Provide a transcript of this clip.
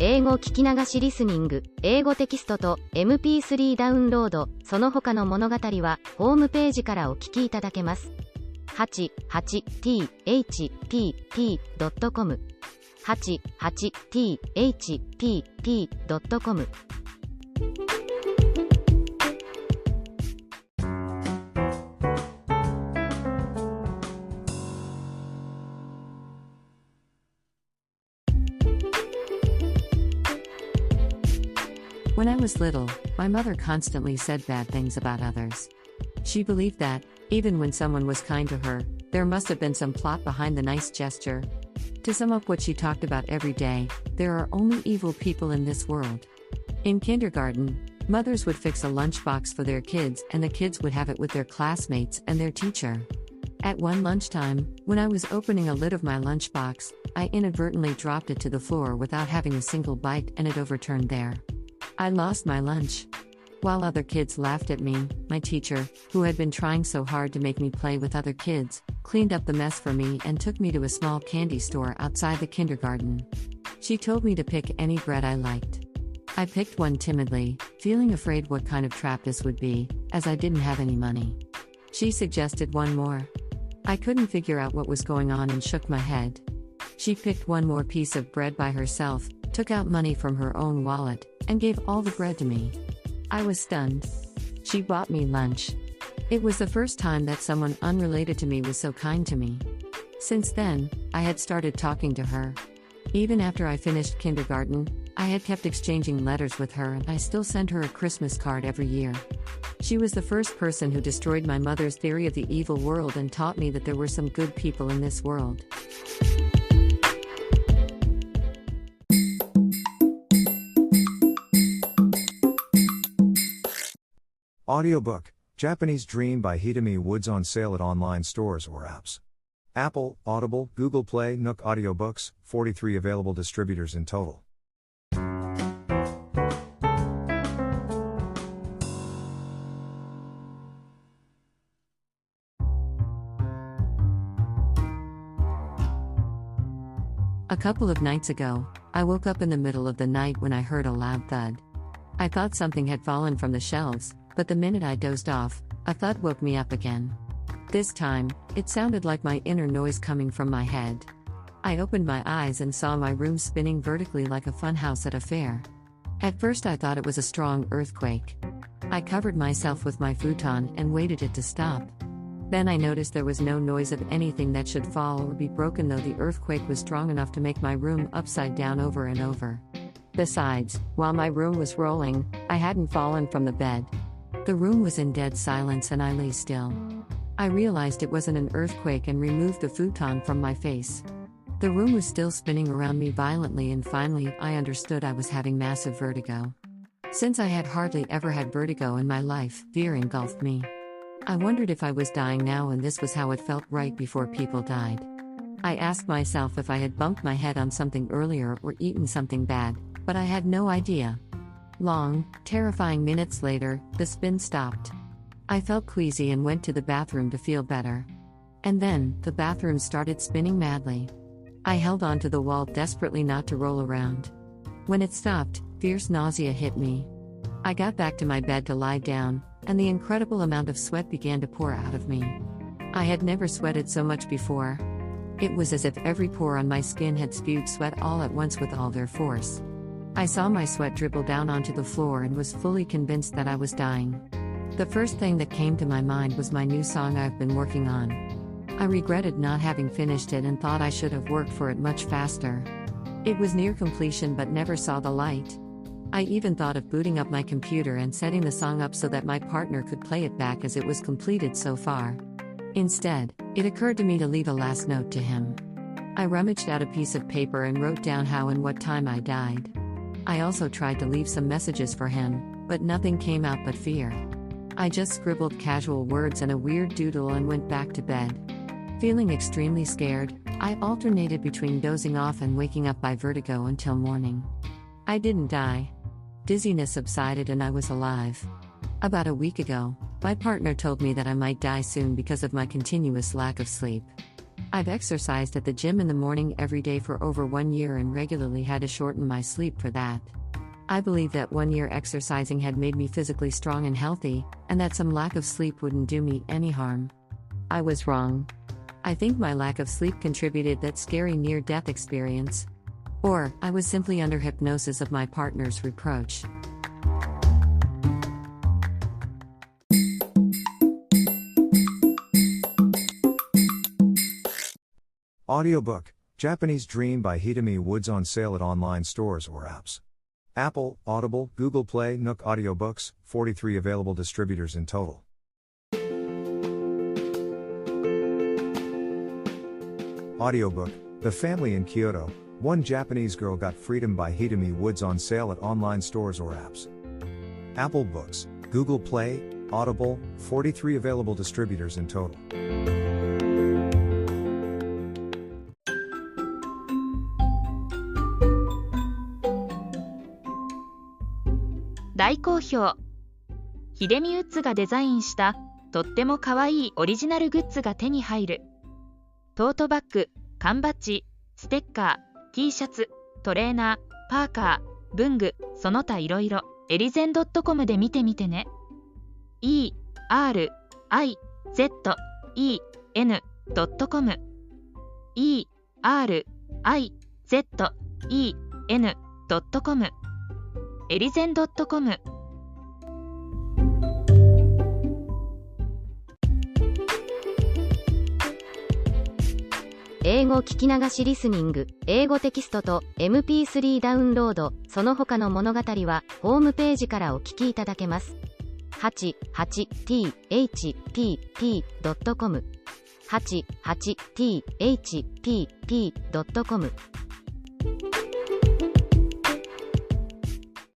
英語聞き流しリスニング、英語テキストと MP3 ダウンロード、その他の物語はホームページからお聞きいただけます。88thpp.com 88thpp.com When I was little, my mother constantly said bad things about others. She believed that, even when someone was kind to her, there must have been some plot behind the nice gesture. To sum up what she talked about every day, there are only evil people in this world. In kindergarten, mothers would fix a lunchbox for their kids and the kids would have it with their classmates and their teacher. At one lunchtime, when I was opening a lid of my lunchbox, I inadvertently dropped it to the floor without having a single bite and it overturned there. I lost my lunch. While other kids laughed at me, my teacher, who had been trying so hard to make me play with other kids, cleaned up the mess for me and took me to a small candy store outside the kindergarten. She told me to pick any bread I liked. I picked one timidly, feeling afraid what kind of trap this would be, as I didn't have any money. She suggested one more. I couldn't figure out what was going on and shook my head. She picked one more piece of bread by herself, took out money from her own wallet, and gave all the bread to me. I was stunned. She bought me lunch. It was the first time that someone unrelated to me was so kind to me. Since then, I had started talking to her. Even after I finished kindergarten, I had kept exchanging letters with her and I still sent her a Christmas card every year. She was the first person who destroyed my mother's theory of the evil world and taught me that there were some good people in this world. Audiobook, Japanese Dream by Hitomi Woods on sale at online stores or apps. Apple, Audible, Google Play, Nook Audiobooks, 43 available distributors in total. A couple of nights ago, I woke up in the middle of the night when I heard a loud thud. I thought something had fallen from the shelves, but the minute I dozed off, a thud woke me up again. This time, it sounded like my inner noise coming from my head. I opened my eyes and saw my room spinning vertically like a funhouse at a fair. At first I thought it was a strong earthquake. I covered myself with my futon and waited it to stop. Then I noticed there was no noise of anything that should fall or be broken, though the earthquake was strong enough to make my room upside down over and over. Besides, while my room was rolling, I hadn't fallen from the bed. The room was in dead silence and I lay still. I realized it wasn't an earthquake and removed the futon from my face. The room was still spinning around me violently and finally I understood I was having massive vertigo. Since I had hardly ever had vertigo in my life, fear engulfed me. I wondered if I was dying now and this was how it felt right before people died. I asked myself if I had bumped my head on something earlier or eaten something bad, but I had no idea. Long, terrifying minutes later, the spin stopped. I felt queasy and went to the bathroom to feel better. And then, the bathroom started spinning madly. I held onto the wall desperately not to roll around. When it stopped, fierce nausea hit me. I got back to my bed to lie down, and the incredible amount of sweat began to pour out of me. I had never sweated so much before. It was as if every pore on my skin had spewed sweat all at once with all their force. I saw my sweat dribble down onto the floor and was fully convinced that I was dying. The first thing that came to my mind was my new song I've been working on. I regretted not having finished it and thought I should have worked for it much faster. It was near completion but never saw the light. I even thought of booting up my computer and setting the song up so that my partner could play it back as it was completed so far. Instead, it occurred to me to leave a last note to him. I rummaged out a piece of paper and wrote down how and what time I died. I also tried to leave some messages for him, but nothing came out but fear. I just scribbled casual words and a weird doodle and went back to bed. Feeling extremely scared, I alternated between dozing off and waking up by vertigo until morning. I didn't die. Dizziness subsided and I was alive. About a week ago, my partner told me that I might die soon because of my continuous lack of sleep. I've exercised at the gym in the morning every day for over 1 year and regularly had to shorten my sleep for that. I believe that 1 year exercising had made me physically strong and healthy, and that some lack of sleep wouldn't do me any harm. I was wrong. I think my lack of sleep contributed that scary near-death experience. Or, I was simply under hypnosis of my partner's reproach. Audiobook, Japanese Dream by Hitomi Woods on sale at online stores or apps. Apple, Audible, Google Play, Nook Audiobooks, 43 available distributors in total. Audiobook, The Family in Kyoto, One Japanese Girl Got Freedom by Hitomi Woods on sale at online stores or apps. Apple Books, Google Play, Audible, 43 available distributors in total. 大好評。秀美ウッズがデザインしたとってもかわいいオリジナルグッズが手に入る。トートバッグ、缶バッジ、ステッカー、T シャツ、トレーナー、パーカー、文具、その他いろいろ、エリゼン .com で見てみてね。erizen.com erizen.com エリゼン .com。 英語聞き流しリスニング、英語テキストと MP3 ダウンロード、その他の物語はホームページからお聞きいただけます。88thpp.com 88thpp.com